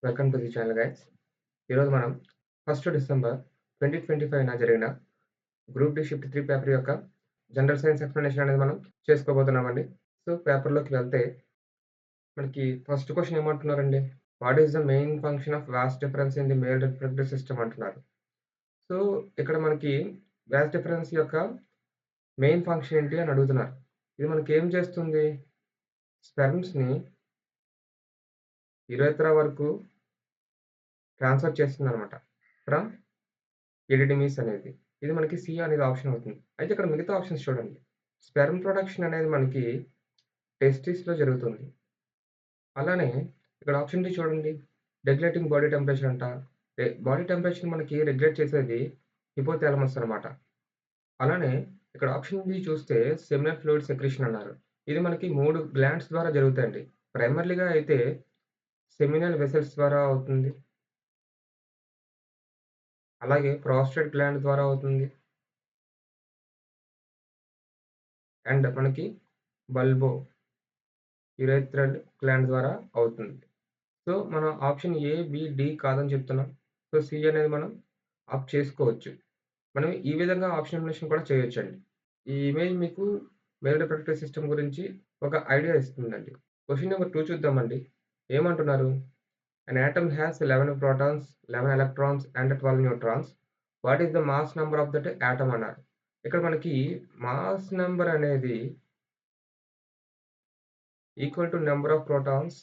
Welcome to the channel guys. ఈరోజు మనం 1 December 2025 జరిగిన గ్రూప్ డి షిఫ్ట్ 3 పేపర్ యొక్క జనరల్ సైన్స్ ఎక్స్‌ప్లనేషన్ అనేది మనం చేసుకోబోతున్నామండి. సో, పేపర్‌లోకి వెళ్తే మనకి ఫస్ట్ క్వెషన్ ఏమంటున్నారండి? What is the main function of vas deferens in the male reproductive system అంటున్నారు. సో, ఇక్కడ మనకి వాస్ డిఫరెన్స్ యొక్క మెయిన్ ఫంక్షన్ ఏంటి అని అడుగుతున్నారు. ఇది మనకేం చేస్తుంది? స్పెర్మ్స్‌ని యురేథ్రా వరకు ట్రాన్స్‌ఫర్ చేస్తుందనమాట. ఫ్రమ్ ఎడిడమిస్ అనేది. ఇది మనకి సి అనేది ఆప్షన్ అవుతుంది. అయితే ఇక్కడ మిగతా ఆప్షన్స్ చూడండి. స్పెర్మ్ ప్రొడక్షన్ అనేది మనకి టెస్టిస్‌లో జరుగుతుంది. అలానే ఇక్కడ ఆప్షన్ డి చూడండి. రెగ్యులేటింగ్ బాడీ టెంపరేచర్ అంట. బాడీ టెంపరేచర్ మనకి రెగ్యులేట్ చేసేది హిపోథాలమస్ అనమాట. అలానే ఇక్కడ ఆప్షన్ బి చూస్తే సెమినల్ ఫ్లూయిడ్ సెక్రీషన్ అన్నారు. ఇది మనకి 3 గ్లాండ్స్ ద్వారా జరుగుతాయండి. ప్రైమర్లీగా అయితే సెమినల్ వెసెల్స్ ద్వారా అవుతుంది. అలాగే ప్రాస్టేట్ గ్లాండ్ ద్వారా అవుతుంది. అండ్ మనకి బల్బో యురేథ్రల్ గ్లాండ్ ద్వారా అవుతుంది. సో, మనం ఆప్షన్ ఏ, బి, డి కాదని చెప్తున్నాం. సో, సి అనేది మనం ఆప్ట్ చేసుకోవచ్చు. మనం ఈ విధంగా ఆప్షన్ ఎలిమినేషన్ కూడా చేయొచ్చండి. ఈ ఇమేజ్ మీకు మేల్ రిప్రొడక్టివ్ సిస్టమ్ గురించి ఒక ఐడియా ఇస్తుందండి. క్వెషన్ నంబర్ 2 చూద్దామండి. ఏమంటున్నారు? అన్ atom has 11 protons, 11 electrons and 12 neutrons. What is the mass number of that atom అన్నారు. ఇక్కడ మనకి మాస్ నంబర్ అనేది equal to number of protons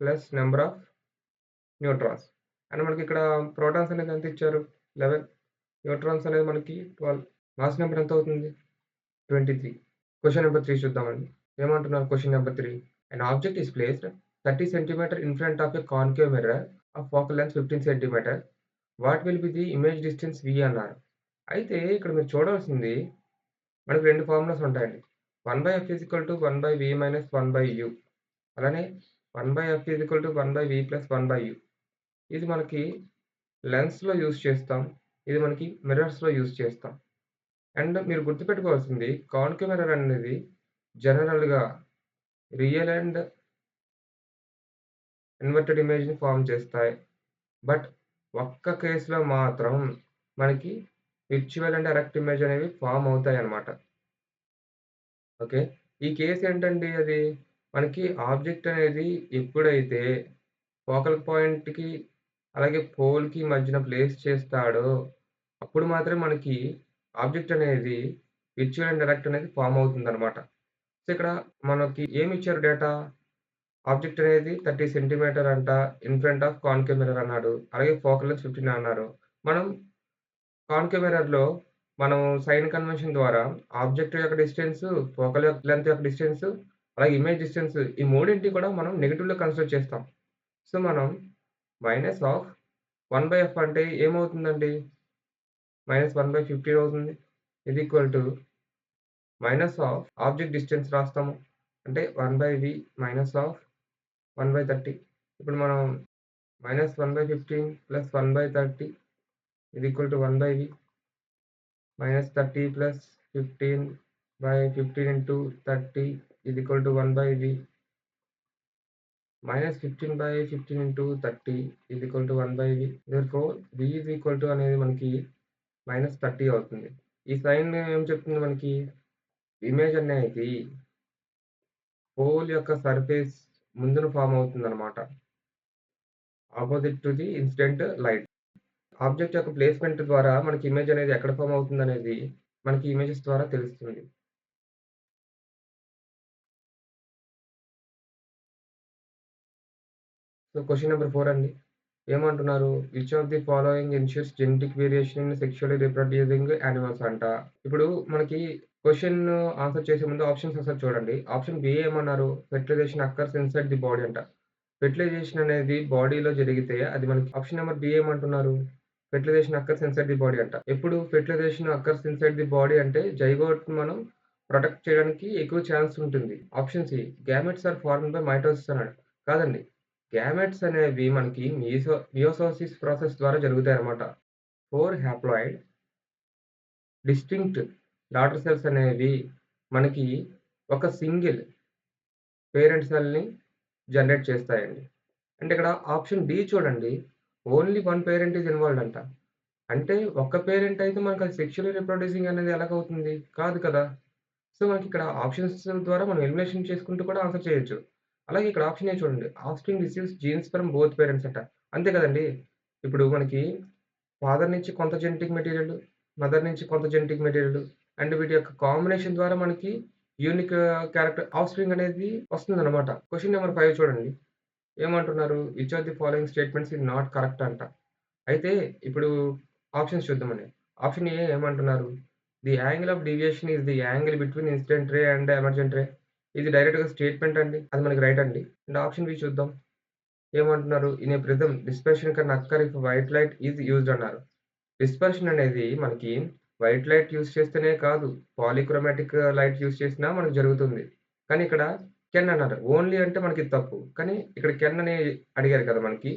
plus number of neutrons. And మనకిక్కడ ప్రోటాన్స్ అనేది ఎంత ఇచ్చారు? 11. న్యూట్రాన్స్ అనేది మనకి 12. మాస్ నంబర్ ఎంత అవుతుంది? 23. క్వెషన్ నంబర్ 3 చూద్దామండి. ఏమంటున్నారు question number 3? An object is placed 30 centimetre in front of a concave mirror of focal length 15 centimetre. What will be the image distance v అన్నారు. అయితే ఇక్కడ మీరు చూడాల్సింది మనకు 2 ఫార్ములాస్ ఉంటాయండి. 1/f = 1/v - 1/u. అలానే 1/f = 1/v + 1/u. ఇది మనకి లెన్స్‌లో యూజ్ చేస్తాం. ఇది మనకి మిర్రర్స్‌లో యూజ్ చేస్తాం. అండ్ మీరు గుర్తుపెట్టుకోవాల్సింది కాన్కేవ్ మిర్రర్ అనేది జనరల్‌గా రియల్ అండ్ ఇన్వర్టెడ్ ఇమేజ్‌ని ఫార్మ్ చేస్తాయి. బట్ ఒక్క కేస్‌లో మాత్రం మనకి విర్చువల్ అండ్ ఎరెక్ట్ ఇమేజ్ అనేవి ఫార్మ్ అవుతాయన్నమాట. ఓకే. ఈ కేస్ ఏంటండి అది? మనకి ఆబ్జెక్ట్ అనేది ఎప్పుడైతే ఫోకల్ పాయింట్‌కి అలాగే పోల్‌కి మధ్యన ప్లేస్ చేస్తాడో, అప్పుడు మాత్రమే మనకి ఆబ్జెక్ట్ అనేది విర్చువల్ అండ్ డైరెక్ట్ అనేది ఫార్మ్ అవుతుందనమాట. సో, ఇక్కడ మనకి ఏమిచ్చారు డేటా? ఆబ్జెక్ట్ అనేది 30 సెంటీమీటర్ అంట, in front of concave mirror అన్నాడు. అలాగే ఫోకల్ లెంగ్త్ 15 అన్నారు. మనం కాన్కేవ్ మిర్రర్‌లో మనం సైన్ కన్వెన్షన్ ద్వారా ఆబ్జెక్ట్ యొక్క డిస్టెన్స్, ఫోకల్ లెంగ్త్ యొక్క డిస్టెన్స్, అలాగే ఇమేజ్ డిస్టెన్స్ ఈ మూడింటిని కూడా మనం నెగెటివ్‌లో కన్సిడర్ చేస్తాం. సో, మనం మైనస్ ఆఫ్ 1/f అంటే ఏమవుతుందండి? -1/15 అవుతుంది. ఇది equal to minus of object distance రాస్తాము. అంటే 1/v మైనస్ ఆఫ్ 1/30. ఇప్పుడు మనం -1/15 ప్లస్ 1/30 ఇది equal to 1/v -30 plus 15/15 into 30 ఇది ఈక్వల్ టు 1/v -15/15 ఇంటూ 30 ఇది equal to 1/v. Therefore v is equal to అనేది మనకి -30 అవుతుంది. ఈ సైన్ ఏం చెప్తుంది మనకి? ఇమేజ్ అనేది పోల్ యొక్క సర్ఫేస్ ముందున ఫార్మ్ అవుతుందన్నమాట. Opposite to the incident light. Object యొక్క ప్లేస్‌మెంట్ ద్వారా మనకి ఇమేజ్ అనేది ఎక్కడ ఫార్మ్ అవుతుందనేది మనకి ఇమేజెస్ ద్వారా తెలుస్తుంది. సో, క్వెషన్ నంబర్ 4 అండి. ఏమంటున్నారు? Which of the following ensures genetic variation in sexually reproducing animals అంట. ఇప్పుడు మనకి క్వెషన్ ఆన్సర్ చేసే ముందు ఆప్షన్స్ ఒకసారి చూడండి. ఆప్షన్ బి ఏమన్నారు? Fertilization occurs inside the body అంట. ఫెర్టిలైజేషన్ అనేది బాడీలో జరిగితే అది మనకి ఆప్షన్ నంబర్ బి ఏమంటున్నారు? Fertilization occurs inside the body అంట. ఎప్పుడు fertilization occurs inside the body అంటే జైగోట్‌ని మనం ప్రొటెక్ట్ చేయడానికి ఎక్కువ ఛాన్స్ ఉంటుంది. Option C gametes are formed by mitosis అన్నాడు. కాదండి. గ్యామెట్స్ అనేవి మనకి మియోసిస్ ప్రాసెస్ ద్వారా జరుగుతాయన్నమాట. 4 హాప్లాయిడ్ డిస్టింక్ట్ డాటర్ సెల్స్ అనేవి మనకి ఒక సింగిల్ పేరెంట్ సెల్‌ని జనరేట్ చేస్తాయండి. అంటే ఇక్కడ ఆప్షన్ డి చూడండి. Only one parent is involved అంట. అంటే ఒక్క పేరెంట్ అయితే మనకది సెక్షువల్లీ రిప్రొడ్యూసింగ్ అనేది ఎలాగవుతుంది? కాదు కదా! సో, మనకిక్కడ ఆప్షన్స్ ద్వారా మనం ఎలిమినేషన్ చేసుకుంటూ కూడా ఆన్సర్ చేయొచ్చు. అలాగే ఇక్కడ ఆప్షన్ ఏ చూడండి. Offspring receives jeans from both parents అంట. అంతే కదండీ! ఇప్పుడు మనకి ఫాదర్ నుంచి కొంత జెనెటిక్ మెటీరియల్, మదర్ నుంచి కొంత జెనెటిక్ మెటీరియల్ అండ్ వీటి యొక్క కాంబినేషన్ ద్వారా మనకి యూనిక్ క్యారెక్టర్ ఆఫ్‌స్ప్రింగ్ అనేది వస్తుందనమాట. క్వెషన్ నంబర్ 5 చూడండి. ఏమంటున్నారు? Which of the following statements is not correct అంట. అయితే ఇప్పుడు ఆప్షన్స్ చూద్దామండి. ఆప్షన్ ఏ ఏమంటున్నారు? The angle of deviation is the angle between incident ray and emergent రే. ఇది డైరెక్ట్‌గా స్టేట్మెంట్ అండి. అది మనకి రైట్ అండి. అండ్ ఆప్షన్ బి చూద్దాం. ఏమంటున్నారు? In a prism dispersion can occur if white light is used అన్నారు. డిస్పర్షన్ అనేది మనకి వైట్ లైట్ యూజ్ చేస్తేనే కాదు, పాలీక్రోమాటిక్ లైట్ యూజ్ చేసినా మనకు జరుగుతుంది. కానీ ఇక్కడ కెన్ అన్నారు. ఓన్లీ అంటే మనకి తప్పు. కానీ ఇక్కడ కెన్ అని అడిగారు కదా మనకి.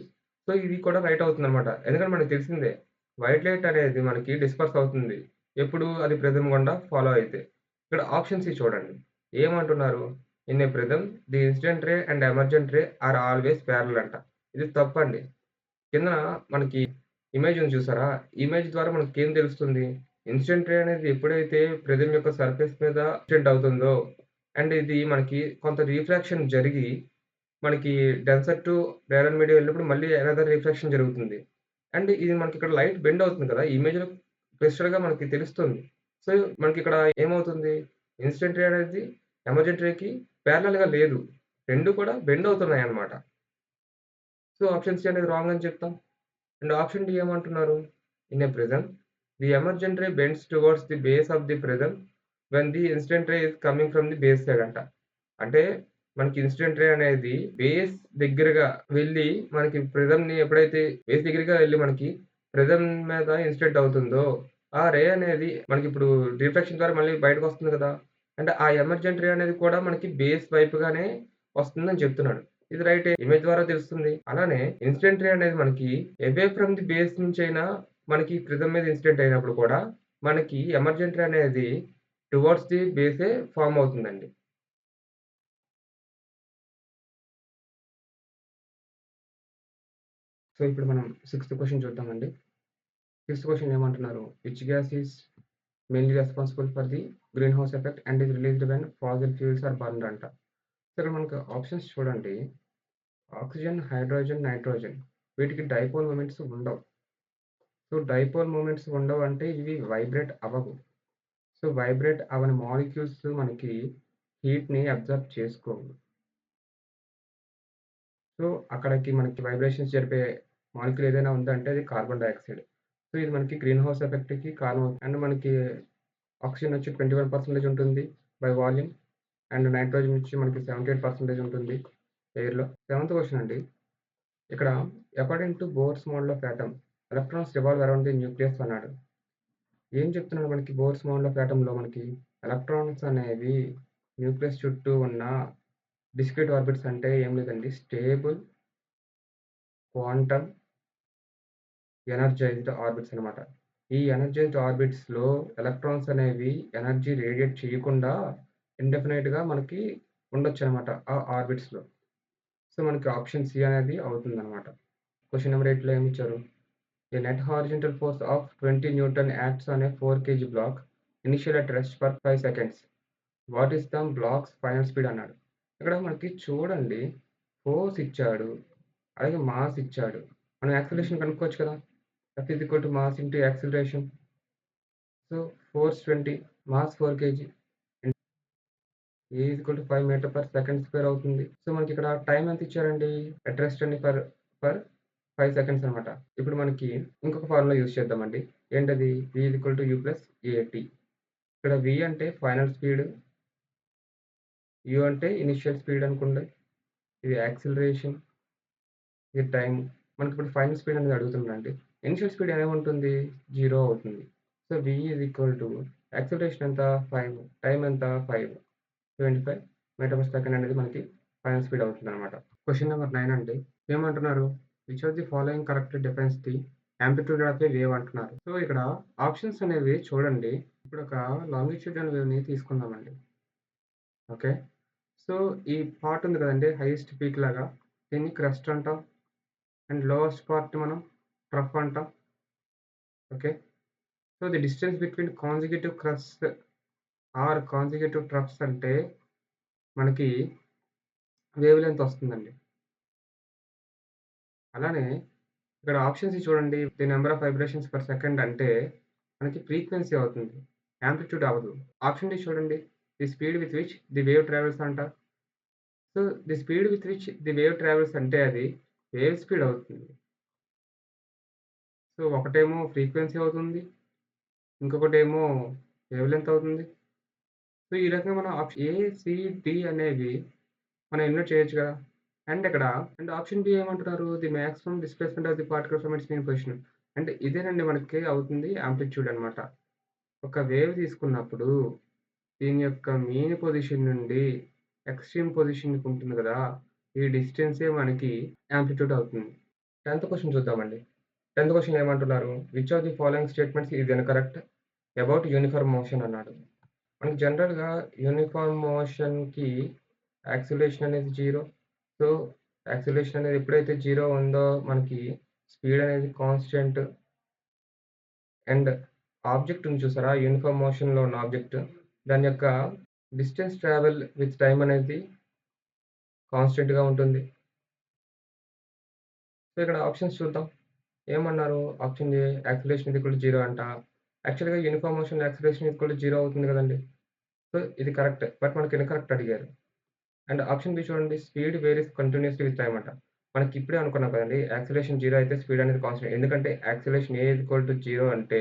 సో, ఇది కూడా రైట్ అవుతుందనమాట. ఎందుకంటే మనకు తెలిసిందే. వైట్ లైట్ అనేది మనకి డిస్పర్స్ అవుతుంది. ఎప్పుడు అది ప్రిజం గుండా ఫాలో అయితే. ఇక్కడ ఆప్షన్ సి చూడండి. ఏమంటున్నారు? In a prism the incident ray and emergent ray are always parallel అంట. ఇది తప్పండి. కిందన మనకి ఇమేజ్ ఉంది చూసారా? ఇమేజ్ ద్వారా మనకేం తెలుస్తుంది? ఇన్సిడెంట్ రే అనేది ఎప్పుడైతే ప్రిజం యొక్క సర్ఫేస్ మీద ఇన్సిడెంట్ అవుతుందో అండ్ ఇది మనకి కొంత రిఫ్రాక్షన్ జరిగి మనకి డెన్సర్ టు రేరెన్ మీడియా వెళ్ళినప్పుడు మళ్ళీ అనదర్ రిఫ్రాక్షన్ జరుగుతుంది. అండ్ ఇది మనకిక్కడ లైట్ బెండ్ అవుతుంది కదా! ఈ ఇమేజ్‌లో క్లిస్టల్‌గా మనకి తెలుస్తుంది. సో, మనకిక్కడ ఏమవుతుంది? ఇన్సిడెంట్ రే అనేది ఎమర్జెంట్ రేకి పారలెల్‌గా లేదు. 2 కూడా బెండ్ అవుతున్నాయన్నమాట. సో, ఆప్షన్ సి అనేది రాంగ్ అని చెప్తాం. అండ్ ఆప్షన్ డి ఏమంటున్నారు? In a prism, the emergent ray bends towards the base of the prism when the incident ray is coming from the base side అంట. అంటే మనకి incident ray అనేది base దగ్గరగా వెళ్లి మనకి ప్రిజంని ఎప్పుడైతే బేస్ దగ్గరగా వెళ్లి మనకి ప్రిజం మీద ఇన్సిడెంట్ అవుతుందో, ఆ రే అనేది మనకిప్పుడు రిఫ్లెక్షన్ ద్వారా మళ్ళీ బయటకొస్తుంది కదా! అంటే ఆ ఎమర్జెంట్ రే అనేది కూడా మనకి బేస్ వైపుగానే వస్తుందని చెప్తున్నాడు. ఇది రైటే. ఇమేజ్ ద్వారా తెలుస్తుంది. అలానే ఇన్సిడెంట్ రే అనేది మనకి అవే ఫ్రమ్ ది బేస్ నుంచైనా మనకి ప్రిజం మీద ఇన్సిడెంట్ అయినప్పుడు కూడా మనకి ఎమర్జెంట్ రే అనేది టువర్డ్స్ ది బేసే ఫార్మ్ అవుతుందండి. సో, ఇప్పుడు మనం సిక్స్త్ క్వెషన్ చూద్దామండి. సిక్స్త్ క్వెషన్ ఏమంటున్నారు? Which gas is mainly responsible for the green house effect and is released when fossil fuels are burned అంట. సో, ఇక్కడ మనకు ఆప్షన్స్ చూడండి. ఆక్సిజన్, హైడ్రోజన్, నైట్రోజన్ వీటికి డైపోల్ మొమెంట్స్ ఉండవు. సో, డైపోల్ మొమెంట్స్ ఉండవంటే ఇవి వైబ్రేట్ అవ్వవు. సో, వైబ్రేట్ అవ్వని మాలిక్యూల్స్ మనకి హీట్‌ని అబ్జార్బ్ చేసుకోవు. సో, అక్కడికి మనకి వైబ్రేషన్స్ జరిపే మాలిక్యూల్ ఏదైనా ఉందంటే అది కార్బన్ డయాక్సైడ్. సో, ఇది మనకి గ్రీన్ హౌస్ ఎఫెక్ట్‌కి కారణం అండ్ మనకి ఆక్సిజన్ వచ్చి 21% ఉంటుంది బై వాల్యూమ్ అండ్ నైట్రోజన్ వచ్చి మనకి 78% ఉంటుంది ఎయిర్‌లో. సెవెంత్ క్వెషన్ అండి. ఇక్కడ according to bores model of atom electrons revolve around the nucleus అన్నాడు. ఏం చెప్తున్నాడు మనకి బోర్స్ మోడల్ ఆఫ్ ఆటమ్‌లో మనకి ఎలక్ట్రాన్స్ అనేవి న్యూక్లియస్ చుట్టూ ఉన్న డిస్క్రీట్ ఆర్బిట్స్ అంటే ఏం లేదండి. స్టేబుల్ క్వాంటమ్ ఎనర్జైజ్డ్ ఆర్బిట్స్ అనమాట. ఈ ఎనర్జైజ్డ్ ఆర్బిట్స్‌లో ఎలక్ట్రాన్స్ అనేవి ఎనర్జీ రేడియేట్ చేయకుండా ఇండెఫినెట్‌గా మనకి ఉండొచ్చనమాట ఆ ఆర్బిట్స్‌లో. సో, మనకి ఆప్షన్ సి అనేది అవుతుందనమాట. క్వెషన్ నంబర్ 8లో ఏమిచ్చారు? A net horizontal force of 20 Newton acts on a 4 kg block initially at rest for 5 seconds. What is the block's final speed అన్నాడు. ఇక్కడ మనకి చూడండి ఫోర్స్ ఇచ్చాడు. అలాగే మాస్ ఇచ్చాడు. మనం యాక్సిలరేషన్ కనుక్కోవచ్చు కదా! F is equal to mass into acceleration. So, force 20 mass 4 KG A is equal to 5 metre per second square అవుతుంది. సో, మనకిక్కడ టైమ్ ఎంత ఇచ్చారండి? అట్ రెస్ట్ అండి ఫర్ 5 సెకండ్స్ అనమాట. ఇప్పుడు మనకి ఇంకొక ఫార్ములా యూజ్ చేద్దామండి. ఏంటది? V is equal to U plus AT. ఇక్కడ V అంటే ఫైనల్ స్పీడ్, U అంటే ఇనీషియల్ స్పీడ్ అనుకోండి. ఇది యాక్సిలరేషన్, ఇది టైమ్. మనకిప్పుడు ఫైనల్ స్పీడ్ అనేది అడుగుతున్నాడండి. ఇనీషియల్ స్పీడ్ ఏముంటుంది? 0 అవుతుంది. So, V is equal to acceleration ఎంత? 5 టైమ్ ఎంత? 5 25 మీటర్ పర్ సెకండ్ అనేది మనకి ఫైనల్ స్పీడ్ అవుతుందనమాట. క్వెషన్ నంబర్ 9 అండి. ఏమంటున్నారు? Which of the following correctly defines the amplitude of a wave అంటున్నారు. సో, ఇక్కడ ఆప్షన్స్ అనేవి చూడండి. ఇప్పుడొక లాంగిట్యూడినల్ వేవ్‌ని తీసుకుందామండి. ఓకే. సో, ఈ పార్ట్ ఉంది కదండీ! హైయెస్ట్ పీక్ లాగా దీన్ని క్రెస్ట్ అంటాం. అండ్ లోవెస్ట్ పార్ట్ మనం ట్రఫ్ అంటాం. Okay. So, the distance between consecutive crest or consecutive troughs అంటే మనకి వేవ్ లెంత్ వస్తుందండి. అలానే ఇక్కడ ఆప్షన్స్ చూడండి. The number of vibrations per second అంటే మనకి ఫ్రీక్వెన్సీ అవుతుంది. యాంప్లిట్యూడ్ అవ్వదు. ఆప్షన్ డి చూడండి. The speed with which the wave travels అంట. So, the speed with which the wave travels అంటే అది వేవ్ స్పీడ్ అవుతుంది. సో, ఒకటేమో ఫ్రీక్వెన్సీ అవుతుంది. ఇంకొకటేమో వేవ్ లెంత్ అవుతుంది. సో, ఈ రకంగా మనం ఏ, సి, డి అనేవి మనం ఎలిమినేట్ చేయొచ్చు కదా! అండ్ ఇక్కడ అండ్ ఆప్షన్ బి ఏమంటున్నారు? The maximum displacement of the particle from it's main position. అంటే ఇదేనండి మనకి అవుతుంది యాంప్లిట్యూడ్ అన్నమాట. ఒక వేవ్ తీసుకున్నప్పుడు దీని యొక్క మెయిన్ పొజిషన్ నుండి ఎక్స్‌ట్రీమ్ పొజిషన్‌కి ఉంటుంది గదా! ఈ డిస్టెన్సే మనకి యాంప్లిట్యూడ్ అవుతుంది. 10థ్ క్వెషన్ చూద్దామండి. 10థ్ క్వెషన్ ఏమంటున్నారు? Which of the following statements is incorrect about uniform motion అన్నాడు. మనకి జనరల్‌గా యూనిఫార్మ్ మోషన్‌కి యాక్సిలరేషన్ అనేది 0. సో, యాక్సిలరేషన్ అనేది ఎప్పుడైతే 0 ఉందో మనకి స్పీడ్ అనేది కాన్స్టెంట్ అండ్ ఆబ్జెక్ట్ ఉంది చూసారా? యూనిఫార్మ్ మోషన్‌లో ఉన్న ఆబ్జెక్ట్ దాని యొక్క డిస్టెన్స్ ట్రావెల్ విత్ టైమ్ అనేది కాన్స్టెంట్‌గా ఉంటుంది. సో, ఇక్కడ ఆప్షన్స్ చూద్దాం. ఏమన్నారు? Option A acceleration is equal to 0 అంట. యాక్చువల్‌గా యూనిఫార్మ్ మోషన్‌లో యాక్సిలరేషన్ ఈక్వల్ టు 0 అవుతుంది కదండీ! సో, ఇది కరెక్ట్. బట్ మనకి ఇన్‌కరెక్ట్ అడిగారు. అండ్ ఆప్షన్ బి చూడండి. Speed varies continuously with time అంట. మనకి ఇప్పుడే అనుకున్నాం కదండీ! యాక్సిలరేషన్ 0 అయితే స్పీడ్ అనేది కాన్స్టెంట్. ఎందుకంటే acceleration A is equal to 0 అంటే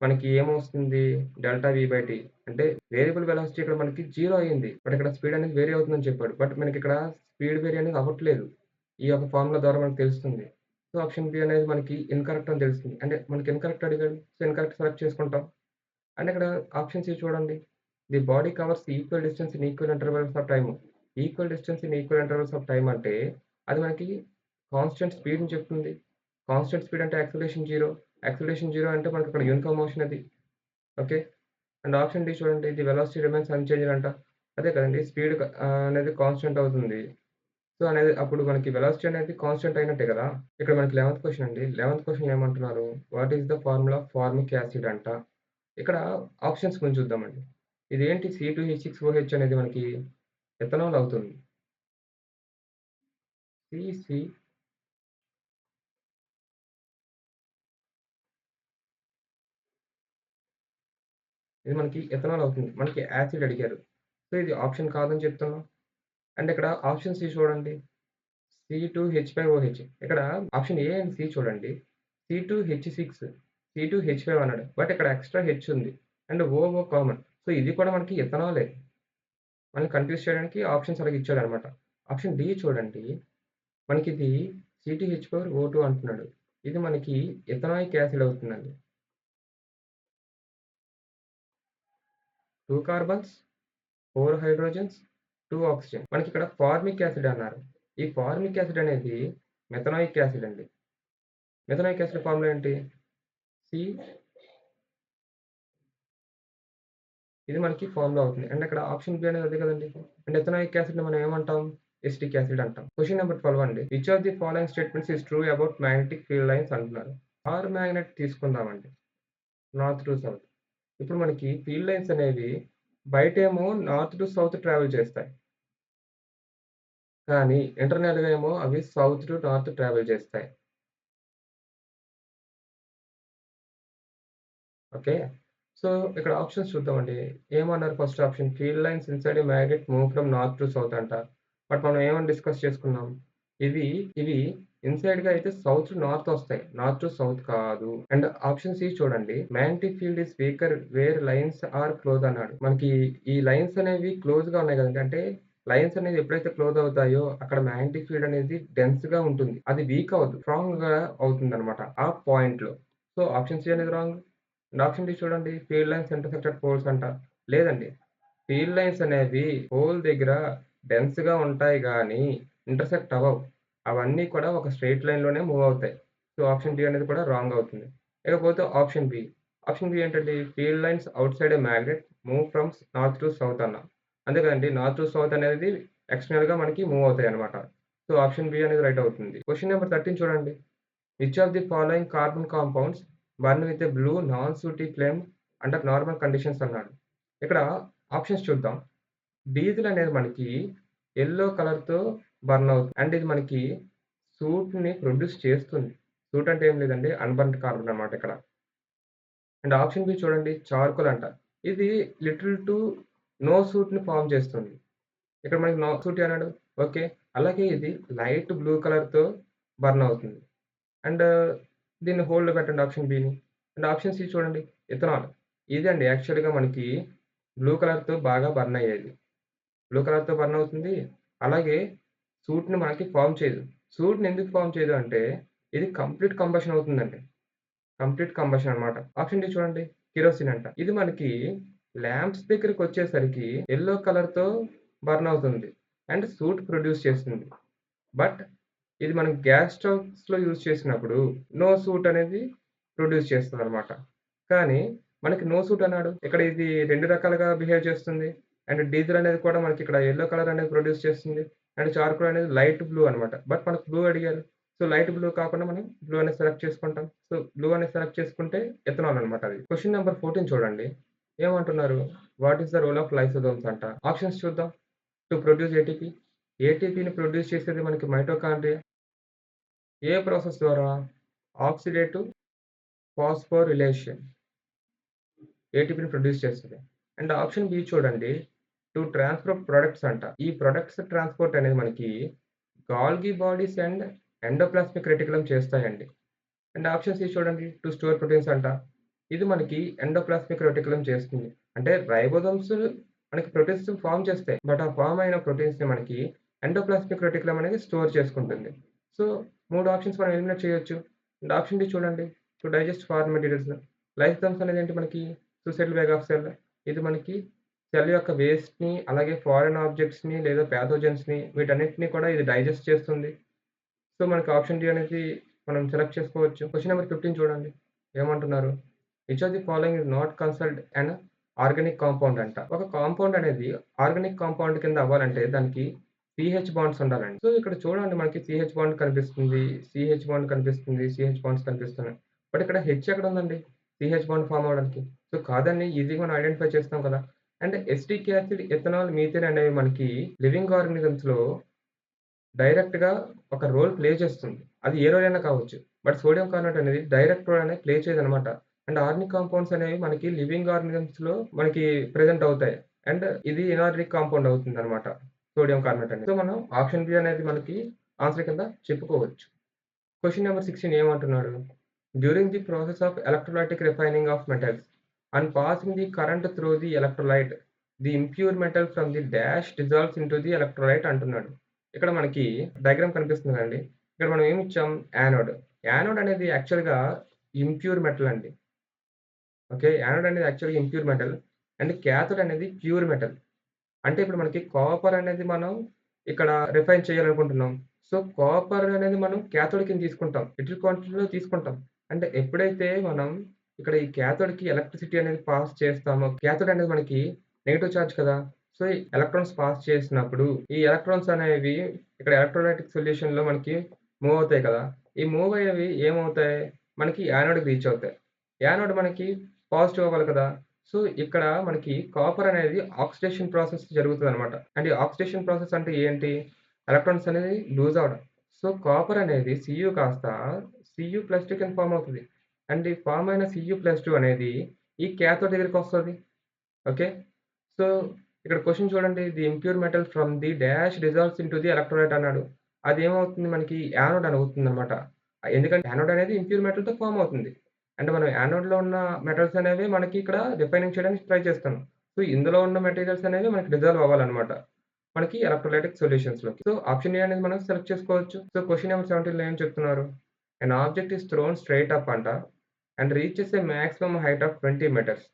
మనకి ఏమొస్తుంది? Delta V by T. అంటే వేరియబుల్ వెలాసిటీ ఇక్కడ మనకి 0 అయింది. బట్ ఇక్కడ స్పీడ్ అనేది వేరీ అవుతుందని చెప్పాడు. బట్ మనకిక్కడ స్పీడ్ వేరీ అనేది అవ్వట్లేదు. ఈ యొక్క ఫార్ములా ద్వారా మనకు తెలుస్తుంది. సో, ఆప్షన్ బి అనేది మనకి ఇన్‌కరెక్ట్ అని తెలుస్తుంది. అంటే మనకి ఇన్‌కరెక్ట్ అడిగాడు. సో, ఇన్‌కరెక్ట్ సెలెక్ట్ చేసుకుంటాం. అండ్ ఇక్కడ ఆప్షన్ సి చూడండి. The body covers equal distance in equal intervals of time. Equal distance in equal intervals of time అంటే అది మనకి కాన్స్టెంట్ స్పీడ్‌ని చెప్తుంది. కాన్స్టెంట్ స్పీడ్ అంటే యాక్సిలరేషన్ 0. యాక్సిలరేషన్ 0 అంటే మనకిక్కడ యూనిఫార్మ్ మోషన్ అది. ఓకే. అండ్ ఆప్షన్ డి చూడండి. ది వెలాసిటీ రిమైన్స్ అన్‌చేంజ్డ్ అంట. అదే కదండీ! స్పీడ్ అనేది కాన్స్టెంట్ అవుతుంది. సో, అనేది అప్పుడు మనకి వెలాసిటీ అనేది కాన్స్టెంట్ అయినట్టే కదా! ఇక్కడ మనకి 11థ్ క్వెషన్ అండి. 11థ్ క్వెషన్‌లో ఏమంటున్నారు? What is the formula of formic acid అంట. ఇక్కడ ఆప్షన్స్ కొంచెం చూద్దామండి. ఇదేంటి C2H6OH అనేది మనకి ఎథనాల్ అవుతుంది. సి ఇది మనకి ఎథనాల్ అవుతుంది. మనకి యాసిడ్ అడిగారు. సో, ఇది ఆప్షన్ కాదని చెప్తున్నాం. అండ్ ఇక్కడ ఆప్షన్ సి చూడండి. C2H5OH ఇక్కడ ఆప్షన్ ఏ అండ్ సి చూడండి. C2H6 C2H5 అన్నాడు. బట్ ఇక్కడ ఎక్స్‌ట్రా హెచ్ ఉంది. And oh common. సో, ఇది కూడా మనకి ఎథనాలే. మనల్ని కన్‌ఫ్యూజ్ చేయడానికి ఆప్షన్స్ అలాగ ఇచ్చాడన్నమాట. ఆప్షన్ డి చూడండి. మనకిది CTH4O2 అంటున్నాడు. ఇది మనకి ఎథనాయిక్ యాసిడ్ అవుతుందండి. 2 కార్బన్స్, 4 హైడ్రోజన్స్, 2 ఆక్సిజన్. మనకిక్కడ ఫార్మిక్ యాసిడ్ అన్నారు. ఈ ఫార్మిక్ యాసిడ్ అనేది మెథనాయిక్ యాసిడ్ అండి. మెథనాయిక్ యాసిడ్ ఫార్ములా ఏంటి? సి ఇది మనకి ఫార్ములా అవుతుంది. అండ్ ఇక్కడ ఆప్షన్ బి అనేది అదే కదండీ! అండ్ ఎథనాయిక్ యాసిడ్‌ని మనం ఏమంటాం? ఎసిటిక్ యాసిడ్ అంటాం. క్వెషన్ నంబర్ 12 అండి. Which of the following statements is true about magnetic field lines అంటున్నారు. స్టార్ మాగ్నెట్ తీసుకుందామండి. North to south. ఇప్పుడు మనకి ఫీల్డ్ లైన్స్ అనేవి బయటేమో నార్త్ టు సౌత్ ట్రావెల్ చేస్తాయి. కానీ ఇంటర్నల్‌గా ఏమో అవి సౌత్ టు నార్త్ ట్రావెల్ చేస్తాయి. ఓకే. సో, ఇక్కడ ఆప్షన్స్ చూద్దామండి. ఏమన్నారు first option field lines inside a magnet move from north to south అంట. బట్ మనం ఏమని డిస్కస్ చేసుకున్నాం? ఇవి ఇవి ఇన్‌సైడ్‌గా అయితే సౌత్ టు నార్త్ ఒస్తాయి. నార్త్ టు సౌత్ కాదు. అండ్ ఆప్షన్ సి చూడండి. Magnetic field is weaker where lines are close అన్నాడు. మనకి ఈ లైన్స్ అనేవి క్లోజ్‌గా ఉన్నాయి గదండీ. అంటే లైన్స్ అనేది ఎప్పుడైతే క్లోజ్ అవుతాయో అక్కడ మాగ్నెటిక్ ఫీల్డ్ అనేది డెన్స్‌గా ఉంటుంది. అది వీక్ అవ్వదు. స్ట్రాంగ్‌గా అవుతుందన్నమాట. ఆ పాయింట్‌లో. సో, ఆప్షన్ సి అనేది రాంగ్. అండ్ ఆప్షన్ డి చూడండి. ఫీల్డ్ లైన్స్ ఇంటర్సెక్టెడ్ పోల్స్ అంట. లేదండి. ఫీల్డ్ లైన్స్ అనేవి పోల్ దగ్గర డెన్స్‌గా ఉంటాయి గానీ, ఇంటర్సెక్ట్ అవ్వవు. అవన్నీ కూడా ఒక స్ట్రెయిట్ లైన్‌లోనే మూవ్ అవుతాయి. సో, ఆప్షన్ డి అనేది కూడా రాంగ్ అవుతుంది. ఇకపోతే ఆప్షన్ బి. ఆప్షన్ బి ఏంటండి? Field lines outside a magnet move from north to south అన్నాం. అంతే కదండీ! నార్త్ టు సౌత్ అనేది ఎక్స్టర్నల్‌గా మనకి మూవ్ అవుతాయన్నమాట. సో, సో, ఆప్షన్ బి అనేది రైట్ అవుతుంది. క్వెషన్ నంబర్ 13 చూడండి. Which of the following carbon compounds burn with a blue non sooty flame under normal conditions అన్నాడు. ఇక్కడ ఆప్షన్స్ చూద్దాం. డీజిల్ అనేది మనకి యెల్లో కలర్‌తో బర్న్ అవుతుంది. అండ్ ఇది మనకి సూట్‌ని ప్రొడ్యూస్ చేస్తుంది. సూట్ అంటే ఏం లేదండి అన్‌బర్న్డ్ కార్బన్ అన్నమాట ఇక్కడ. అండ్ ఆప్షన్ బి చూడండి చార్కోల్ అంట. ఇది లిటిల్ టు నో సూట్‌ని ఫార్మ్ చేస్తుంది. ఇక్కడ మనకి నో సూట్ అన్నాడు. ఓకే. అలాగే ఇది లైట్ బ్లూ కలర్‌తో బర్న్ అవుతుంది. అండ్ దీన్ని హోల్డ్‌లో పెట్టండి ఆప్షన్ బిని. అండ్ ఆప్షన్ సి చూడండి ఇథనాల్. ఇదండి యాక్చువల్‌గా మనకి బ్లూ కలర్‌తో బాగా బర్న్ అయ్యేది. బ్లూ కలర్‌తో బర్న్ అవుతుంది. అలాగే సూట్‌ని మనకి ఫార్మ్ చేయదు. సూట్‌ని ఎందుకు ఫార్మ్ చేయదు అంటే ఇది కంప్లీట్ కంబషన్ అవుతుందండి. కంప్లీట్ కంబషన్ అన్నమాట. ఆప్షన్ డి చూడండి కిరోసిన్ అంట. ఇది మనకి ల్యాంప్స్ దగ్గరికొచ్చేసరికి యెల్లో కలర్‌తో బర్న్ అవుతుంది. అండ్ సూట్ ప్రొడ్యూస్ చేస్తుంది. బట్ ఇది మనం గ్యాస్ స్టవ్స్‌లో యూజ్ చేసినప్పుడు నో సూట్ అనేది ప్రొడ్యూస్ చేస్తదనమాట. కానీ మనకి నో సూట్ అన్నాడు. ఇక్కడ ఇది 2 రకాలుగా బిహేవ్ చేస్తుంది. అండ్ డీజిల్ అనేది కూడా మనకిక్కడ యెల్లో కలర్ అనేది ప్రొడ్యూస్ చేస్తుంది. అండ్ చార్కోల్ అనేది లైట్ బ్లూ అనమాట. బట్ మనకు బ్లూ అడిగారు. సో, లైట్ బ్లూ కాకుండా మనం బ్లూ అనేది సెలెక్ట్ చేసుకుంటాం. సో, బ్లూ అనేది సెలెక్ట్ చేసుకుంటే ఎథనాల్ అనమాట అది. క్వెషన్ నంబర్ 14 చూడండి. ఏమంటున్నారు? What is the role of lysosomes అంట. ఆప్షన్స్ చూద్దాం. To produce ATP. ఏటీపీని ప్రొడ్యూస్ చేసేది మనకి మైటోకాండ్రియా. ఏ ప్రాసెస్ ద్వారా? Oxidative phosphorylation. ఏటీపీని ప్రొడ్యూస్ చేస్తది. అండ్ ఆప్షన్ బి చూడండి. టు ట్రాన్స్‌ఫర్ ప్రొడక్ట్స్ అంట. ఈ ప్రొడక్ట్స్ ట్రాన్స్‌పోర్ట్ అనేది మనకి Golgi bodies and endoplasmic reticulum చేస్తాయండి. అండ్ ఆప్షన్ సి చూడండి. టు స్టోర్ ప్రోటీన్స్ అంట. ఇది మనకి ఎండోప్లాస్మిక్ రెటిక్యులమ్ చేస్తుంది. అంటే రైబోజోమ్స్ మనకి ప్రోటీన్స్ ఫార్మ్ చేస్తాయి. బట్ ఆ ఫార్మ్ అయిన ప్రోటీన్స్‌ని మనకి ఎండోప్లాస్మిక్ రెటిక్యులమ్ అనేది స్టోర్ చేసుకుంటుంది. సో, 3 ఆప్షన్స్ మనం ఎలిమినేట్ చేయొచ్చు. అండ్ ఆప్షన్ డి చూడండి. To digest foreign materials. Lysosomes అనేది ఏంటి మనకి సూసైడల్ వేగ్ ఆఫ్ సెల్. ఇది మనకి సెల్ యొక్క వేస్ట్‌ని అలాగే ఫారెన్ ఆబ్జెక్ట్స్‌ని లేదా పాథోజన్స్‌ని వీటన్నిటిని కూడా ఇది డైజెస్ట్ చేస్తుంది. సో, మనకి ఆప్షన్ డి అనేది మనం సెలెక్ట్ చేసుకోవచ్చు. క్వెషన్ నంబర్ 15 చూడండి. ఏమంటున్నారు? Which of the following is not considered an organic compound అంట. ఒక కాంపౌండ్ అనేది ఆర్గానిక్ కాంపౌండ్ కింద అవ్వాలంటే దానికి పీహెచ్ బాండ్స్ ఉండాలండి. సో, ఇక్కడ చూడండి మనకి సీహెచ్ బాండ్ కనిపిస్తుంది. సీహెచ్ బాండ్ కనిపిస్తుంది. సీహెచ్ బాండ్స్ కనిపిస్తున్నాయి. బట్ ఇక్కడ హెచ్ ఎక్కడుందండి? సీహెచ్ బాండ్ ఫార్మ్ అవ్వడానికి. సో, కాదని ఈజీగా మనం ఐడెంటిఫై చేస్తాం కదా! And acetic acid, ethanol, methane అనేవి మనకి లివింగ్ ఆర్గానిజమ్స్‌లో డైరెక్ట్‌గా ఒక రోల్ ప్లే చేస్తుంది. అది ఏ రోల్ అయినా కావచ్చు. బట్ సోడియం కార్బోనేట్ అనేది డైరెక్ట్ రోల్ అనేది ప్లే చేయదనమాట. అండ్ ఆర్గానిక్ కాంపౌండ్స్ అనేవి మనకి లివింగ్ ఆర్గానిజమ్స్‌లో మనకి ప్రెజెంట్ అవుతాయి. అండ్ ఇది ఇనార్గానిక్ కాంపౌండ్ అవుతుందనమాట. సోడియం కార్బోనేట్ అనేది. సో, మనం ఆప్షన్ బి అనేది మనకి ఆన్సర్ కింద చెప్పుకోవచ్చు. క్వెషన్ నంబర్ 16 ఏమంటున్నాడు? During the process of electrolytic refining of metals and passing the current through the electrolyte, the impure metal from the dash dissolves into the electrolyte అంటున్నాడు. ఇక్కడ మనకి diagram కనిపిస్తుంది కదండీ! ఇక్కడ మనం ఏమి ఇచ్చాం? యానోడ్. యానోడ్ అనేది యాక్చువల్‌గా ఇంప్యూర్ మెటల్ అండి. ఓకే. యానోడ్ అనేది యాక్చువల్‌గా ఇంప్యూర్ మెటల్. అండ్ కాథోడ్ అనేది ప్యూర్ మెటల్. అంటే ఇప్పుడు మనకి కాపర్ అనేది మనం ఇక్కడ రిఫైన్ చేయాలనుకుంటున్నాం. సో, కాపర్ అనేది మనం కాథోడ్ కింద తీసుకుంటాం. లిటిల్ క్వాంటిటీలో తీసుకుంటాం. అంటే ఎప్పుడైతే మనం ఇక్కడ ఈ కాథోడ్‌కి ఎలక్ట్రిసిటీ అనేది పాస్ చేస్తామో కాథోడ్ అనేది మనకి నెగెటివ్ చార్జ్ కదా! సో, ఈ ఎలక్ట్రాన్స్ పాస్ చేసినప్పుడు ఈ ఎలక్ట్రాన్స్ అనేవి ఇక్కడ ఎలక్ట్రోలైటిక్ సొల్యూషన్‌లో మనకి మూవ్ అవుతాయి కదా! ఈ మూవ్ అయ్యేవి ఏమవుతాయి? మనకి యానోడ్‌కి రీచ్ అవుతాయి. యానోడ్ మనకి పాజిటివ్ అవ్వాలి కదా! సో, ఇక్కడ మనకి కాపర్ అనేది ఆక్సిడేషన్ ప్రాసెస్ జరుగుతదనమాట. అండ్ ఈ ఆక్సిడేషన్ ప్రాసెస్ అంటే ఏంటి? ఎలక్ట్రాన్స్ అనేది లూజ్ అవ్వడం. సో, కాపర్ అనేది Cu కాస్త Cu+2 కింద ఫార్మ్ అవుతది. అండ్ ఈ ఫార్మ్ అయిన Cu+2 అనేది ఈ కాథోడ్ దగ్గరికొస్తది. ఓకే. సో, ఇక్కడ క్వెషన్ చూడండి. The impure metal from the dash dissolves into the electrolyte అన్నాడు. అదేమవుతుంది మనకి యానోడ్ అని అవుతుందనమాట. ఎందుకంటే యానోడ్ అనేది ఇంప్యూర్ మెటల్‌తో ఫార్మ్ అవుతుంది. అంటే మనం యానోడ్‌లో ఉన్న మెటల్స్ అనేవి మనకి ఇక్కడ రిఫైనింగ్ చేయడానికి ట్రై చేస్తున్నాం. సో, ఇందులో ఉన్న మెటీరియల్స్ అనేవి మనకి డిసాల్వ్ అవ్వాలనమాట. మనకి ఎలక్ట్రోలైటిక్ సొల్యూషన్స్‌లోకి. సో, ఆప్షన్ ఏ అనేది మనం సెలెక్ట్ చేసుకోవచ్చు. సో, క్వెషన్ నంబర్ 17లో ఏం చెప్తున్నారు? An object is thrown straight up అంట and reaches a maximum height of 20 metres.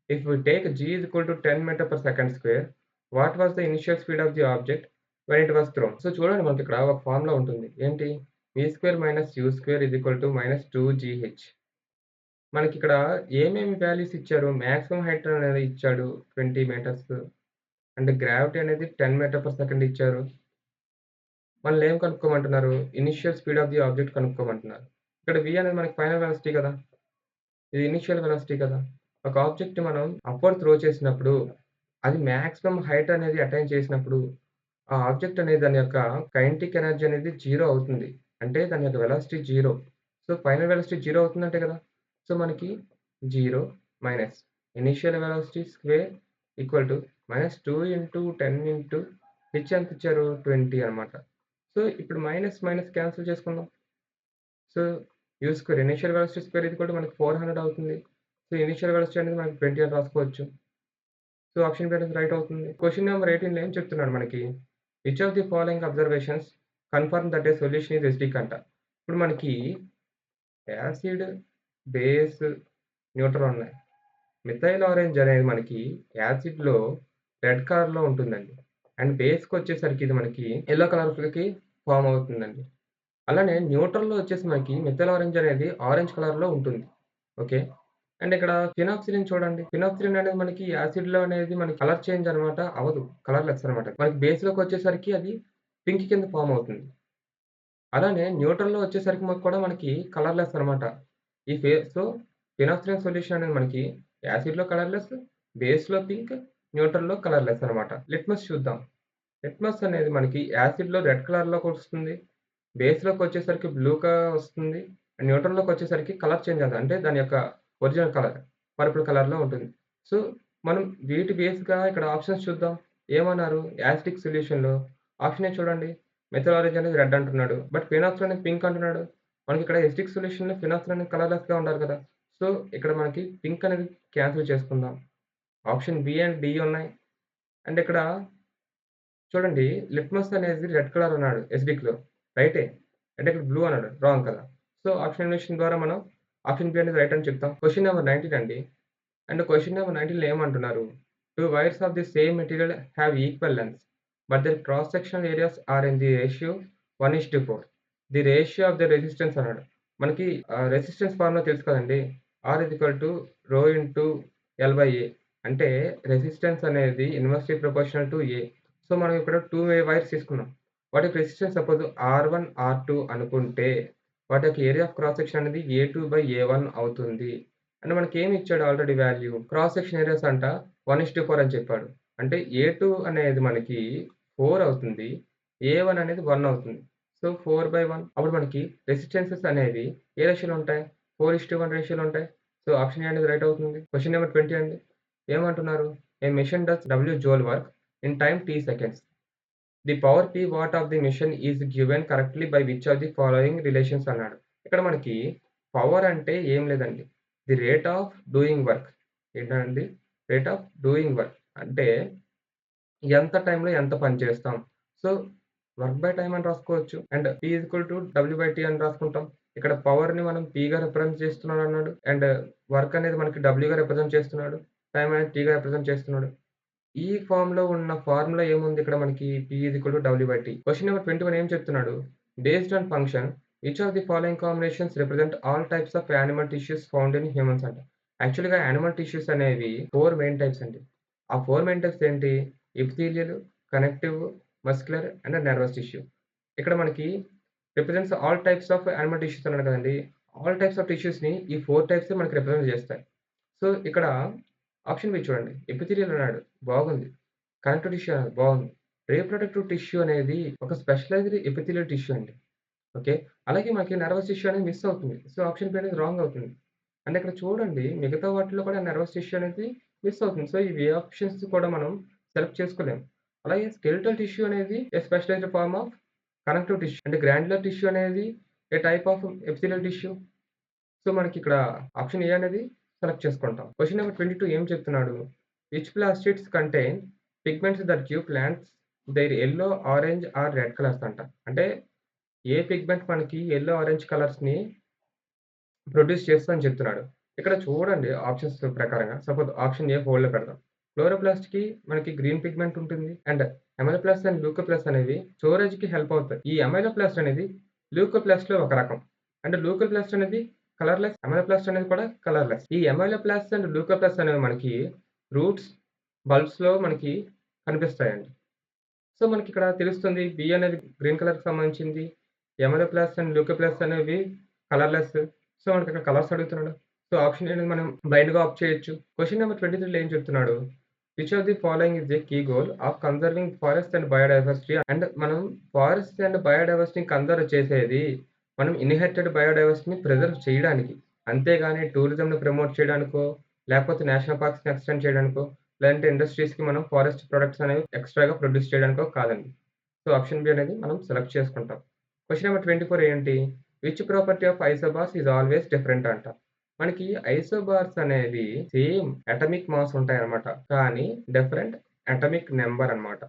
If we take g is equal to 10 meter per second square, what was the initial speed of the object when it was thrown? So చూడండి మనకిక్కడ ఒక formula ఉంటుంది. ఏంటి? v² - u² -2gh. మనకిక్కడ ఏమేమి values ఇచ్చారు? Maximum height అనేది ఇచ్చాడు 20 మీటర్స్. అండ్ గ్రావిటీ అనేది 10 మీటర్ పర్ సెకండ్ ఇచ్చారు. మనల్ని ఏం కనుక్కోమంటున్నారు? Initial speed of the object కనుక్కోమంటున్నారు. ఇక్కడ v అనేది మనకి ఫైనల్ వెలాసిటీ కదా! ఇది ఇనీషియల్ వెలాసిటీ కదా! ఒక ఆబ్జెక్ట్‌ని మనం అప్‌వర్డ్ త్రో చేసినప్పుడు, అది మాక్సిమం హైట్ అనేది అటైన్ చేసినప్పుడు, ఆ ఆబ్జెక్ట్ అనేది దాని యొక్క కైనెటిక్ ఎనర్జీ అనేది 0 అవుతుంది. అంటే దాని యొక్క వెలాసిటీ 0. సో, ఫైనల్ వెలాసిటీ 0 అవుతుందంటే కదా! సో, మనకి 0 minus initial velocity square equal to -2 into 10 into h ఎంత ఇచ్చారు? 20 అన్నమాట. సో, ఇప్పుడు మైనస్, మైనస్ క్యాన్సెల్ చేసుకుందాం. So, you square initial velocity square equal to మనకి 400 అవుతుంది. సో, ఇనీషియల్ వెలాసిటీ అనేది మనకి 20 అని రాసుకోవచ్చు. సో, ఆప్షన్ బి అనేది రైట్ అవుతుంది. క్వెషన్ నంబర్ 18లో ఏం చెప్తున్నాడు మనకి? Which of the following observations confirm that a solution is acidic అంట. ఇప్పుడు మనకి యాసిడ్, బేస్, న్యూట్రల్ ఉన్నాయి. మిథైల్ ఆరెంజ్ అనేది మనకి యాసిడ్‌లో రెడ్ కలర్‌లో ఉంటుందండి. అండ్ బేస్‌కొచ్చేసరికి ఇది మనకి యెల్లో కలర్‌కి ఫార్మ్ అవుతుందండి. అలానే న్యూట్రల్‌లో వచ్చేసి మనకి మిథైల్ ఆరెంజ్ అనేది ఆరెంజ్ కలర్‌లో ఉంటుంది. ఓకే. అండ్ ఇక్కడ ఫినాక్సిలిన్ చూడండి. ఫినాక్సిలిన్ అనేది మనకి యాసిడ్‌లో అనేది మనకి కలర్ చేంజ్ అనమాట అవ్వదు. కలర్‌లెస్ అనమాట. మనకి బేస్‌లోకొచ్చేసరికి అది పింక్ కింద ఫార్మ్ అవుతుంది. అలానే న్యూట్రల్‌లో వచ్చేసరికి కూడా మనకి కలర్‌లెస్ అనమాట. సో, ఫినాక్సిలిన్ సొల్యూషన్ అనేది మనకి యాసిడ్‌లో కలర్‌లెస్, బేస్‌లో పింక్, న్యూట్రల్‌లో కలర్‌లెస్ అనమాట. లిట్మస్ చూద్దాం. లిట్మస్ అనేది మనకి యాసిడ్‌లో రెడ్ కలర్‌లోకొస్తుంది. బేస్‌లోకొచ్చేసరికి వస్తుంది. న్యూట్రల్‌లోకొచ్చేసరికి కలర్ చేంజ్ అవుతుంది. అంటే దాని యొక్క ఒరిజినల్ కలర్ పర్పుల్ కలర్‌లో ఉంటుంది. సో, మనం వీటి బేస్‌గా ఇక్కడ ఆప్షన్స్ చూద్దాం. ఏమన్నారు? యాసిడిక్ సొల్యూషన్‌లో ఆప్షన్ ఏ చూడండి. మెథైల్ ఆరెంజ్ అనేది రెడ్ అంటున్నాడు. బట్ ఫినాక్సిల్ అనేది పింక్ అంటున్నాడు. మనకిక్కడ ఎసిడిక్ సొల్యూషన్‌లో ఫినాక్సిల్ అనేది కలర్‌లెస్‌గా ఉండాలి కదా! సో, ఇక్కడ మనకి పింక్ అనేది క్యాన్సెల్ చేసుకుందాం. ఆప్షన్ బి అండ్ డి ఉన్నాయి. అండ్ ఇక్కడ చూడండి లిట్మస్ అనేది రెడ్ కలర్ అన్నాడు ఎసిడిక్‌లో. రైటే. అంటే ఇక్కడ బ్లూ అన్నాడు. రాంగ్ కదా! సో, ఆప్షన్ ఎలిమినేషన్ ద్వారా మనం ఆప్షన్ బి అనేది రైట్ అని చెప్తాం. క్వెషన్ నంబర్ 19 అండి. అండ్ క్వెషన్ నంబర్ 19లో ఏమంటున్నారు? 2 wires of the same material have equal lengths. But their cross sectional areas are in the ratio 1:4. The ratio of the resistance అన్నాడు. మనకి రెసిస్టెన్స్ ఫార్ములా తెలుసు కదండీ! R ρ into L/A. అంటే resistance అనేది inversely proportional to A. So, మనం ఇక్కడ 2 wires తీసుకున్నాం. వాటి యొక్క రెసిస్టెన్స్ సపోజ్ R1, R2 అనుకుంటే వాటి యొక్క ఏరియా ఆఫ్ క్రాస్ సెక్షన్ అనేది A2/A1 అవుతుంది. అంటే మనకేమి ఇచ్చాడు already value. Cross section areas అంట 1:4 అని చెప్పాడు. అంటే A2 అనేది మనకి 4 అవుతుంది. A1 అనేది 1 అవుతుంది. సో, 4/1 అప్పుడు మనకి రెసిస్టెన్సెస్ అనేవి ఏ రేషియోలో ఉంటాయి? 4:1 రేషియోలో ఉంటాయి. సో, ఆప్షన్ ఏ అనేది రైట్ అవుతుంది. క్వెషన్ నంబర్ 20 అండి. ఏమంటున్నారు? A machine does W joule work in time T seconds. The power P watt of the machine is given correctly by which of the following relations అన్నాడు. ఇక్కడ మనకి power అంటే ఏం లేదండి. The rate of doing work. ఏంటండి? Rate of doing work. అంటే ఎంత టైమ్‌లో ఎంత పని చేస్తాం. సో, వర్క్ బై టైమ్ అని రాసుకోవచ్చు. అండ్ P W/T అని రాసుకుంటాం. ఇక్కడ పవర్‌ని మనం Pగా రిప్రజెంట్ చేస్తున్నాడన్నాడు. అండ్ వర్క్ అనేది మనకి Wగా రిప్రజెంట్ చేస్తున్నాడు. టైమ్ అనేది Tగా రిప్రజెంట్ చేస్తున్నాడు. ఈ ఫార్మ్‌లో ఉన్న ఫార్ములా ఏముంది ఇక్కడ మనకి P క్వెషన్ నంబర్ 21 ఏం చెప్తున్నాడు? Based on function which of the following combinations represent all types of animal tissues found in humans అంట. యాక్చువల్‌గా యానిమల్ టిష్యూస్ అనేవి 4 మెయిన్ టైప్స్ అండి. ఆ 4 మెయిన్ టైప్స్ ఏంటి? Epithelial, connective, muscular and nervous tissue. ఇక్కడ మనకి represents all types of animal tissues అన్నాడు కదండీ! ఆల్ టైప్స్ ఆఫ్ టిష్యూస్‌ని ఈ 4 టైప్సే మనకి రిప్రజెంట్ చేస్తాయి. సో, ఇక్కడ ఆప్షన్ బి చూడండి. ఎపిథీలియల్ అన్నాడు. బాగుంది. కనెక్టివ్ టిష్యూ అన్నాడు. బాగుంది. రీప్రొడక్టివ్ టిష్యూ అనేది ఒక స్పెషలైజ్డ్ ఎపిథీలియల్ టిష్యూ అండి. ఓకే. అలాగే మనకి నెర్వస్ టిష్యూ అనేది మిస్ అవుతుంది. సో, ఆప్షన్ బి అనేది రాంగ్ అవుతుంది. అండ్ ఇక్కడ చూడండి మిగతా వాటిలో కూడా నెర్వస్ టిష్యూ అనేది మిస్ అవుతుంది. సో, ఇవి ఏ ఆప్షన్స్ కూడా మనం సెలెక్ట్ చేసుకోలేము. అలాగే స్కెలిటల్ టిష్యూ అనేది a specialised form of connective tissue. అంటే గ్రాన్యులర్ టిష్యూ అనేది a type of epithelial tissue. So, మనకిక్కడ ఆప్షన్ ఏ అనేది సెలెక్ట్ చేసుకుంటాం. క్వెషన్ నంబర్ 22 ఏం చెప్తున్నాడు? Which plastids contain pigments that give plants their yellow, orange or red colours అంట. అంటే ఏ పిగ్మెంట్ మనకి యెల్లో, ఆరెంజ్ కలర్స్‌ని ప్రొడ్యూస్ చేస్తదని చెప్తున్నాడు. ఇక్కడ చూడండి ఆప్షన్స్ ప్రకారంగా సపోజ్ ఆప్షన్ ఏ హోల్డ్‌లో పెడదాం. క్లోరోప్లాస్ట్‌కి మనకి గ్రీన్ పిగ్మెంట్ ఉంటుంది. అండ్ అమైలోప్లాస్ట్ అండ్ ల్యూకోప్లాస్ట్ అనేవి స్టోరేజ్‌కి హెల్ప్ అవుతాయి. ఈ అమైలోప్లాస్ట్ అనేది ల్యూకోప్లాస్ట్‌లో ఒక రకం. అండ్ ల్యూకోప్లాస్ట్ అనేది కలర్‌లెస్, అమైలోప్లాస్ట్ అనేది కూడా కలర్‌లెస్. ఈ అమైలోప్లాస్ట్ అండ్ ల్యూకోప్లాస్ట్ అనేవి మనకి రూట్స్, బల్బ్స్‌లో మనకి కనిపిస్తాయండి. సో, మనకిక్కడ తెలుస్తుంది బి అనేది గ్రీన్ కలర్‌కి సంబంధించింది. ఎమలో ప్లస్ అండ్ ల్యూకో ప్లస్ అనేవి కలర్‌లెస్. సో, మనకిక్కడ కలర్స్ అడుగుతున్నాడు. సో, ఆప్షన్ ఏ అనేది మనం బ్లైండ్‌గా ఆప్ట్ చేయొచ్చు. క్వెషన్ నంబర్ 23లో ఏం చెప్తున్నాడు? Which of the following is a key goal of conserving forest and biodiversity and మనం ఫారెస్ట్ అండ్ బయోడైవర్సిటీని కన్జర్వ్ చేసేది మనం ఇన్‌హెరిటెడ్ బయోడైవర్సిటీని ప్రిజర్వ్ చేయడానికి. అంతేగాని టూరిజంని ప్రమోట్ చేయడానికో, లేకపోతే నేషనల్ పార్క్స్‌ని ఎక్స్‌టెండ్ చేయడానికో, లేదంటే ఇండస్ట్రీస్‌కి మనం ఫారెస్ట్ ప్రొడక్ట్స్ అనేవి ఎక్స్‌ట్రాగా ప్రొడ్యూస్ చేయడానికో కాదండి. సో, ఆప్షన్ బి అనేది మనం సెలెక్ట్ చేసుకుంటాం. క్వెషన్ నంబర్ 24 ఏంటి? Which property of isobars is always different అంట. మనకి ఐసోబార్స్ అనేవి సేమ్ అటామిక్ మాస్ ఉంటాయన్నమాట. కానీ డిఫరెంట్ అటామిక్ నంబర్ అన్నమాట.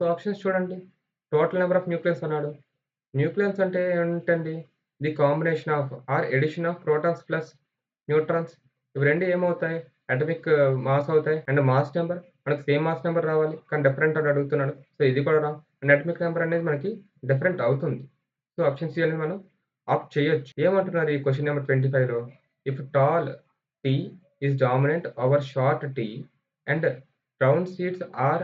సో, ఆప్షన్స్ చూడండి. టోటల్ నంబర్ ఆఫ్ న్యూక్లియస్ అన్నాడు. న్యూక్లియస్ అంటే ఏంటండి? The combination of or addition of protons plus neutrons. ఇవి 2 ఏమవుతాయి? అటామిక్ మాస్ అవుతాయి. అండ్ మాస్ నంబర్ మనకు సేమ్ మాస్ నంబర్ రావాలి. కానీ డిఫరెంట్ అని అడుగుతున్నాడు. సో, ఇది కూడా రాంగ్. అండ్ అటామిక్ నంబర్ అనేది మనకి డిఫరెంట్ అవుతుంది. సో, ఆప్షన్ సి అనేది మనం ఆప్ట్ చేయొచ్చు. ఏమంటున్నారు ఈ క్వెషన్ నంబర్ 25లో? If tall T is dominant over short t and round seeds are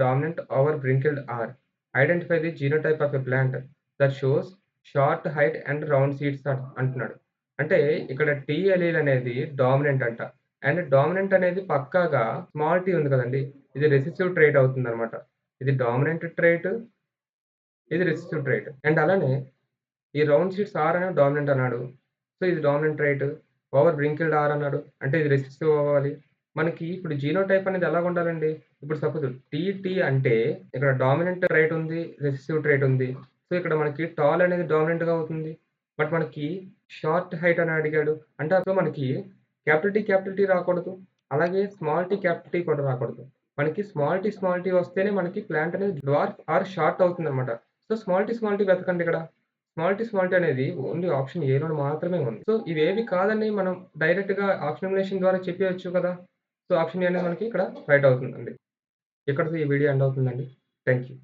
dominant over wrinkled r. Identify the genotype of a plant that shows short height and round seeds అంటున్నాడు. అంటే ఇక్కడ tea అలీల్ అనేది dominant అంట. And dominant అనేది పక్కాగా small tea ఉంది కదండీ! ఇది రెసెసివ్ ట్రైట్ అవుతుందన్నమాట. ఇది డామినెంట్ ట్రైట్, ఇది రెసెసివ్ ట్రైట్. అండ్ అలానే ఈ రౌండ్ షీట్స్ ఆర్ అనేవి డామినెంట్ అన్నాడు. సో, ఇది dominant right. Over wrinkled are అన్నాడు. అంటే ఇది రెసిసివ్ అవ్వాలి. మనకి ఇప్పుడు జీనోటైప్ అనేది ఎలాగుండాలండి? ఇప్పుడు సపోజ్ టీటీ అంటే ఇక్కడ డామినెంట్ ట్రైట్ ఉంది. రెసిసివ్ ట్రైట్ ఉంది. సో, ఇక్కడ మనకి టాల్ అనేది డామినెంట్‌గా అవుతుంది. బట్ మనకి షార్ట్ హైట్ అని అడిగాడు. అంటే అప్పుడు మనకి క్యాపిటల్ టీ రాకూడదు. అలాగే క్యాపిటల్ టీ కూడా రాకూడదు. మనకి స్మాల్ టీ వస్తేనే మనకి ప్లాంట్ అనేది డ్వార్ఫ్ ఆర్ షార్ట్ అవుతుందన్నమాట. సో, స్మాల్ టీ వెతకండి ఇక్కడ. స్మాల్ టీ అనేది ఓన్లీ ఆప్షన్ ఏలోనే మాత్రమే ఉంది. సో, ఇవేవి కాదని మనం డైరెక్ట్‌గా ఆప్షన్ ఎలిమినేషన్ ద్వారా చెప్పేయొచ్చు కదా! సో, ఆప్షన్ ఏ అనేది మనకి ఇక్కడ రైట్ అవుతుందండి. ఇక్కడితో ఈ వీడియో ఎండ్ అవుతుందండి. Thank you.